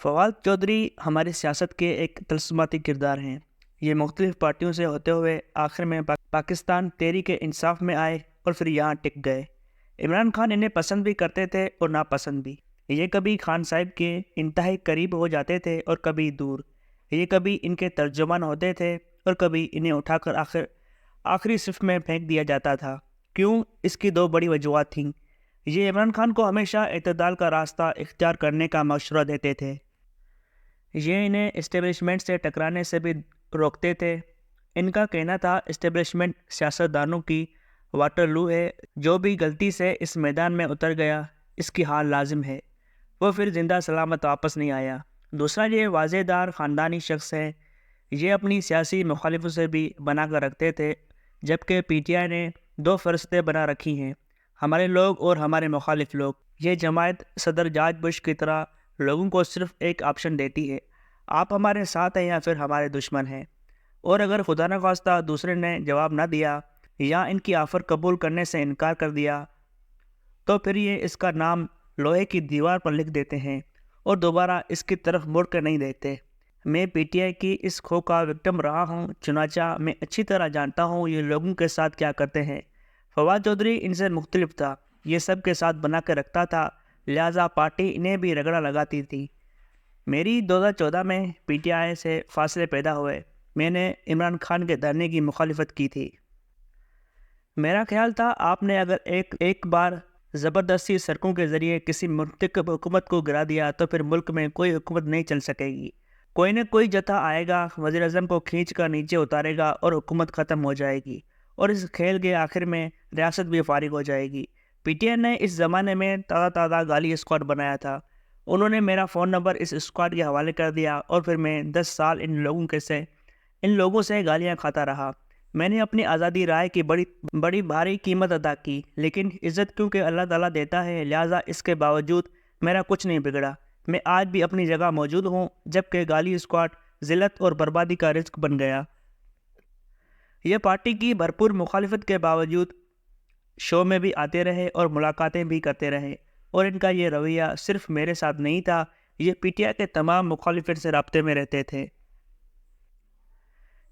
فواد چودھری ہماری سیاست کے ایک طلسماتی کردار ہیں۔ یہ مختلف پارٹیوں سے ہوتے ہوئے آخر میں پاکستان تحریک انصاف میں آئے اور پھر یہاں ٹک گئے۔ عمران خان انہیں پسند بھی کرتے تھے اور ناپسند بھی۔ یہ کبھی خان صاحب کے انتہائی قریب ہو جاتے تھے اور کبھی دور۔ یہ کبھی ان کے ترجمان ہوتے تھے اور کبھی انہیں اٹھا کر آخری صف میں پھینک دیا جاتا تھا۔ کیوں؟ اس کی دو بڑی وجوہات تھیں۔ یہ عمران خان کو ہمیشہ اعتدال کا راستہ اختیار کرنے کا مشورہ دیتے تھے۔ یہ انہیں اسٹیبلشمنٹ سے ٹکرانے سے بھی روکتے تھے۔ ان کا کہنا تھا اسٹیبلشمنٹ سیاستدانوں کی واٹر لو ہے، جو بھی غلطی سے اس میدان میں اتر گیا اس کی حال لازم ہے، وہ پھر زندہ سلامت واپس نہیں آیا۔ دوسرا، یہ واضح دار خاندانی شخص ہے۔ یہ اپنی سیاسی مخالفوں سے بھی بنا کر رکھتے تھے، جبکہ پی ٹی آئی نے دو فرستیں بنا رکھی ہیں، ہمارے لوگ اور ہمارے مخالف لوگ۔ یہ جماعت صدر جارج بش کی طرح لوگوں کو صرف ایک آپشن دیتی ہے، آپ ہمارے ساتھ ہیں یا پھر ہمارے دشمن ہیں، اور اگر خدا نخواستہ دوسرے نے جواب نہ دیا یا ان کی آفر قبول کرنے سے انکار کر دیا تو پھر یہ اس کا نام لوہے کی دیوار پر لکھ دیتے ہیں اور دوبارہ اس کی طرف مڑ کر نہیں دیکھتے۔ میں پی ٹی آئی کی اس کھو کا وکٹم رہا ہوں، چنانچہ میں اچھی طرح جانتا ہوں یہ لوگوں کے ساتھ کیا کرتے ہیں۔ فواد چودھری ان سے مختلف تھا، یہ سب کے ساتھ بنا کے رکھتا تھا، لہٰذا پارٹی انہیں بھی رگڑا لگاتی تھی۔ میری 2014 میں پی ٹی آئی سے فاصلے پیدا ہوئے۔ میں نے عمران خان کے دھرنے کی مخالفت کی تھی۔ میرا خیال تھا آپ نے اگر ایک بار زبردستی سڑکوں کے ذریعے کسی مرتکب حکومت کو گرا دیا تو پھر ملک میں کوئی حکومت نہیں چل سکے گی۔ کوئی نہ کوئی جتھا آئے گا، وزیر اعظم کو کھینچ کر نیچے اتارے گا اور حکومت ختم ہو جائے گی، اور اس کھیل کے آخر میں ریاست بھی فارغ ہو جائے گی۔ پی ٹی آئی نے اس زمانے میں تازہ گالی اسکواڈ بنایا تھا۔ انہوں نے میرا فون نمبر اس اسکواڈ کے حوالے کر دیا اور پھر میں 10 سال ان لوگوں سے گالیاں کھاتا رہا۔ میں نے اپنی آزادی رائے کی بڑی بھاری قیمت ادا کی، لیکن عزت کیونکہ اللہ تعالیٰ دیتا ہے، لہٰذا اس کے باوجود میرا کچھ نہیں بگڑا۔ میں آج بھی اپنی جگہ موجود ہوں، جبکہ گالی اسکواڈ ذلت اور بربادی کا رزق بن گیا۔ یہ پارٹی کی بھرپور مخالفت کے باوجود شو میں بھی آتے رہے اور ملاقاتیں بھی کرتے رہے، اور ان کا یہ رویہ صرف میرے ساتھ نہیں تھا، یہ پی ٹی آئی کے تمام مخالفین سے رابطے میں رہتے تھے۔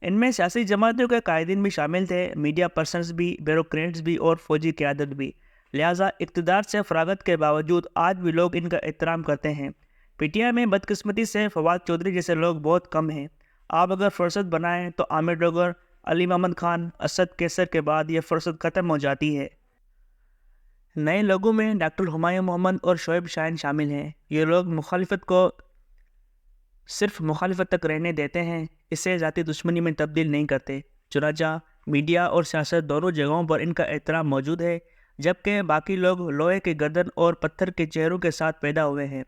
ان میں سیاسی جماعتوں کے قائدین بھی شامل تھے، میڈیا پرسنز بھی، بیوروکریٹس بھی اور فوجی قیادت بھی، لہٰذا اقتدار سے فراغت کے باوجود آج بھی لوگ ان کا احترام کرتے ہیں۔ پی ٹی آئی میں بدقسمتی سے فواد چودھری جیسے لوگ بہت کم ہیں۔ آپ اگر فرصت بنائیں تو عامر ڈوگر، علی محمد خان، اسد کیسر کے بعد یہ فرصت ختم ہو جاتی ہے۔ نئے لوگوں میں ڈاکٹر ہمایوں محمد اور شعیب شاہین شامل ہیں۔ یہ لوگ مخالفت کو صرف مخالفت تک رہنے دیتے ہیں، اسے ذاتی دشمنی میں تبدیل نہیں کرتے۔ چنانچہ میڈیا اور سیاست دونوں جگہوں پر ان کا احترام موجود ہے، جبکہ باقی لوگ لوہے کی گردن اور پتھر کے چہروں کے ساتھ پیدا ہوئے ہیں۔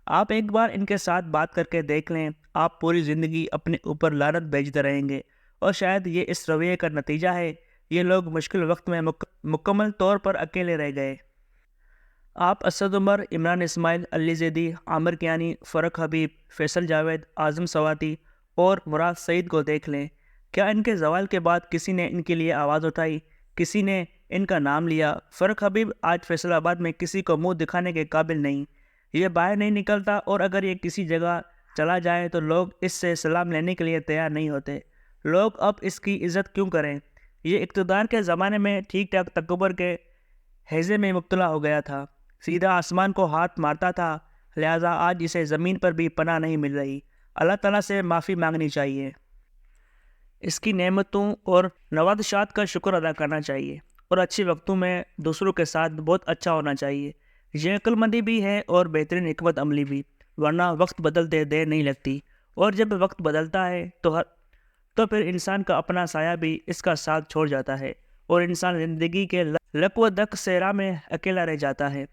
آپ ایک بار ان کے ساتھ بات کر کے دیکھ لیں، آپ پوری زندگی اپنے اوپر لعنت بھیجتے رہیں گے، اور شاید یہ اس رویے کا نتیجہ ہے۔ یہ لوگ مشکل وقت میں مکمل طور پر اکیلے رہ گئے۔ آپ اسد عمر، عمران اسماعیل، علی زیدی، عامر کیانی، فرق حبیب، فیصل جاوید، اعظم سواتی اور مراد سعید کو دیکھ لیں۔ کیا ان کے زوال کے بعد کسی نے ان کے لیے آواز اٹھائی؟ کسی نے ان کا نام لیا؟ فرق حبیب آج فیصل آباد میں کسی کو منہ دکھانے کے قابل نہیں، یہ باہر نہیں نکلتا، اور اگر یہ کسی جگہ چلا جائے تو لوگ اس سے سلام لینے کے لیے تیار نہیں ہوتے۔ لوگ اب اس کی عزت کیوں کریں؟ یہ اقتدار کے زمانے میں ٹھیک ٹھاک تکبر کے ہیضے میں مبتلا ہو گیا تھا، سیدھا آسمان کو ہاتھ مارتا تھا، لہٰذا آج اسے زمین پر بھی پناہ نہیں مل رہی۔ اللہ تعالیٰ سے معافی مانگنی چاہیے، اس کی نعمتوں اور نوازشات کا شکر ادا کرنا چاہیے، اور اچھے وقتوں میں دوسروں کے ساتھ بہت اچھا ہونا چاہیے۔ یہ عقل مندی بھی ہے اور بہترین حکمت عملی بھی، ورنہ وقت بدلتے دیر نہیں لگتی، اور جب وقت بدلتا ہے تو پھر انسان کا اپنا سایہ بھی اس کا ساتھ چھوڑ جاتا ہے، اور انسان زندگی کے لک و دک صحرا میں اکیلا رہ جاتا ہے۔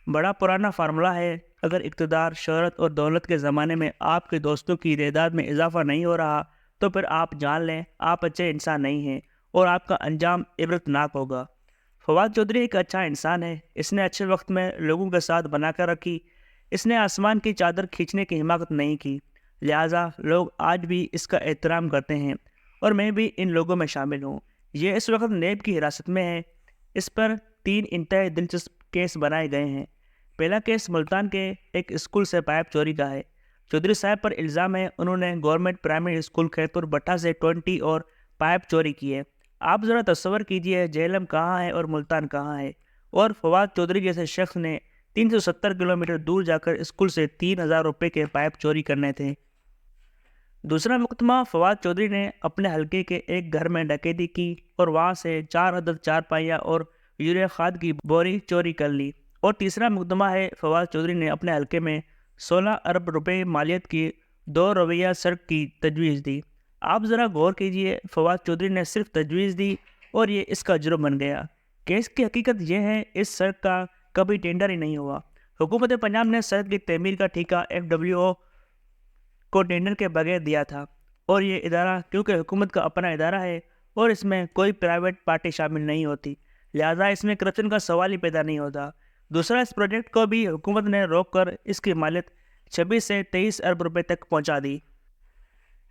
بڑا پرانا فارمولہ ہے، اگر اقتدار، شہرت اور دولت کے زمانے میں آپ کے دوستوں کی تعداد میں اضافہ نہیں ہو رہا تو پھر آپ جان لیں آپ اچھے انسان نہیں ہیں، اور آپ کا انجام عبرتناک ہوگا۔ فواد چودھری ایک اچھا انسان ہے، اس نے اچھے وقت میں لوگوں کے ساتھ بنا کر رکھی، اس نے آسمان کی چادر کھینچنے کی حماقت نہیں کی، لہٰذا لوگ آج بھی اس کا احترام کرتے ہیں، اور میں بھی ان لوگوں میں شامل ہوں۔ یہ اس وقت نیب کی حراست میں ہے۔ اس پر 3 انتہائی دلچسپ کیس بنائے گئے ہیں۔ پہلا کیس ملتان کے ایک اسکول سے پائپ چوری کا ہے۔ چودھری صاحب پر الزام ہے انہوں نے گورنمنٹ پرائمری اسکول خیرپور بٹھا سے 20 اور پائپ چوری کیے۔ آپ ذرا تصور کیجئے جہلم کہاں ہے اور ملتان کہاں ہے، اور فواد چودھری جیسے شخص نے 370 کلومیٹر دور جا کر اسکول سے 3000 روپے کے پائپ چوری کرنے تھے۔ دوسرا مقدمہ، فواد چودھری نے اپنے حلقے کے ایک گھر میں ڈکیتی کی اور وہاں سے 4 عدد چارپائیاں اور یوریا کھاد کی بوری چوری کر لی۔ اور تیسرا مقدمہ ہے، فواد چودھری نے اپنے حلقے میں 16 ارب روپے مالیت کی 2 رویہ سڑک کی تجویز دی۔ آپ ذرا غور کیجئے، فواد چودھری نے صرف تجویز دی اور یہ اس کا جرم بن گیا۔ کیس کی حقیقت یہ ہے، اس سڑک کا کبھی ٹینڈر ہی نہیں ہوا۔ حکومت پنجاب نے سڑک کی تعمیر کا ٹھیکہ FWO کو ٹینڈر کے بغیر دیا تھا، اور یہ ادارہ کیونکہ حکومت کا اپنا ادارہ ہے اور اس میں کوئی پرائیویٹ پارٹی شامل نہیں ہوتی، لہذا اس میں کرپشن کا سوال ہی پیدا نہیں ہوتا۔ دوسرا، اس پروجیکٹ کو بھی حکومت نے روک کر اس کی مالیت 26 سے 23 ارب روپے تک پہنچا دی۔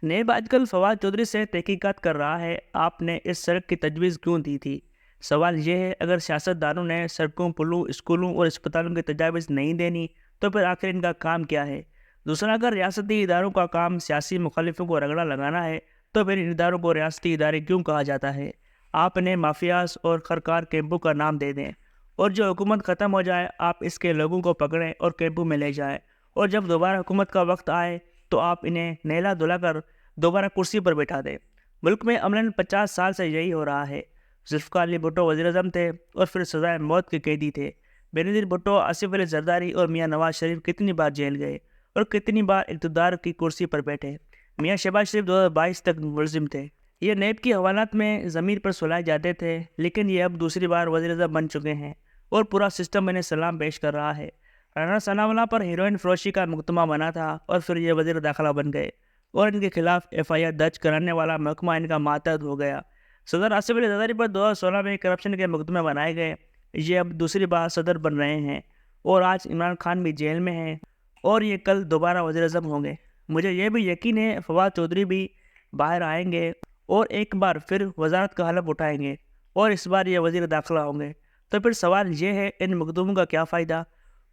نیب آج کل فواد چودھری سے تحقیقات کر رہا ہے، آپ نے اس سڑک کی تجویز کیوں دی تھی؟ سوال یہ ہے، اگر سیاستدانوں نے سڑکوں، پلوں، اسکولوں اور اسپتالوں کی تجاویز نہیں دینی تو پھر آخر ان کا کام کیا ہے؟ دوسرا، اگر ریاستی اداروں کا کام سیاسی مخالفوں کو رگڑا لگانا ہے تو پھر ان اداروں کو ریاستی ادارے کیوں کہا جاتا ہے؟ آپ انہیں مافیاز اور خرکار کیمپوں کا نام دے دیں، اور جو حکومت ختم ہو جائے آپ اس کے لوگوں کو پکڑیں اور کیمپوں میں لے جائیں، اور جب دوبارہ حکومت کا وقت آئے تو آپ انہیں نہلا دھلا کر دوبارہ کرسی پر بٹھا دیں۔ ملک میں عملاً 50 سال سے یہی ہو رہا ہے۔ ذوالفقار علی بھٹو وزیر اعظم تھے اور پھر سزائے موت کے قیدی تھے۔ بینظیر بھٹو، آصف علی زرداری اور میاں نواز شریف کتنی بار جیل گئے اور کتنی بار اقتدار کی کرسی پر بیٹھے۔ میاں شہباز شریف 2022 تک ملزم تھے۔ یہ نیب کی حوالات میں ضمیر پر سلائے جاتے تھے، لیکن یہ اب دوسری بار وزیر اعظم بن چکے ہیں اور پورا سسٹم انہیں سلام پیش کر رہا ہے۔ رانا ثناءاللہ پر ہیروئن فروشی کا مقدمہ بنا تھا اور پھر یہ وزیر داخلہ بن گئے اور ان کے خلاف FIR درج کرانے والا محکمہ ان کا ماتحت ہو گیا۔ صدر آصف علی زرداری پر 2016 میں کرپشن کے مقدمے بنائے گئے، یہ اب دوسری بار صدر بن رہے ہیں، اور آج عمران خان بھی جیل میں ہیں اور یہ کل دوبارہ وزیر اعظم ہوں گے۔ مجھے یہ بھی یقین ہے فواد چودھری بھی باہر آئیں گے اور ایک بار پھر وزارت کا حلف اٹھائیں گے اور اس بار یہ وزیر داخلہ ہوں گے۔ تو پھر سوال یہ ہے، ان مقدموں کا کیا فائدہ؟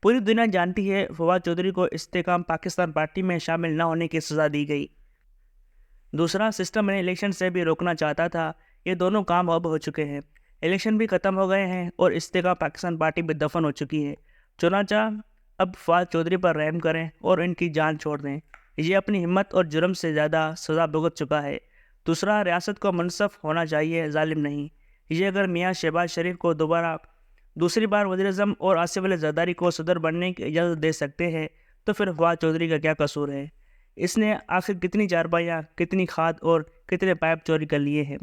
پوری دنیا جانتی ہے فواد چودھری کو استحکام پاکستان پارٹی میں شامل نہ ہونے کی سزا دی گئی۔ دوسرا، سسٹم انہیں الیکشن سے بھی روکنا چاہتا تھا، یہ دونوں کام اب ہو چکے ہیں۔ الیکشن بھی ختم ہو گئے ہیں اور استحکام پاکستان پارٹی بھی دفن ہو چکی ہے۔ چنانچہ اب فواد چودھری پر رحم کریں اور ان کی جان چھوڑ دیں، یہ اپنی ہمت اور جرم سے زیادہ سزا بھگت چکا ہے۔ دوسرا، ریاست کو منصف ہونا چاہیے، ظالم نہیں۔ یہ اگر میاں شہباز شریف کو دوسری بار وزیر اعظم اور آصف علی زرداری کو صدر بننے کی اجازت دے سکتے ہیں تو پھر فواد چودھری کا کیا قصور ہے؟ اس نے آخر کتنی چارپائیاں، کتنی کھاد اور کتنے پائپ چوری کر لیے ہیں؟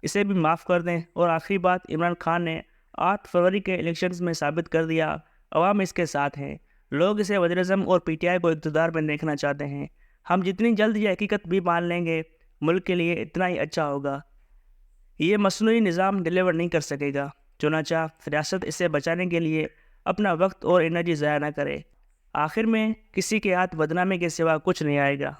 اسے بھی معاف کر دیں۔ اور آخری بات، عمران خان نے 8 فروری کے الیکشنز میں ثابت کر دیا عوام اس کے ساتھ ہیں۔ لوگ اسے وزیر اعظم اور PTI کو اقتدار میں دیکھنا چاہتے ہیں۔ ہم جتنی جلد یہ حقیقت بھی مان لیں گے، ملک کے لیے اتنا ہی اچھا ہوگا۔ یہ مصنوعی نظام ڈیلیور نہیں کر سکے گا، چنانچہ ریاست اسے بچانے کے لیے اپنا وقت اور انرجی ضائع نہ کرے۔ آخر میں کسی کے ہاتھ بدنامی کے سوا کچھ نہیں آئے گا۔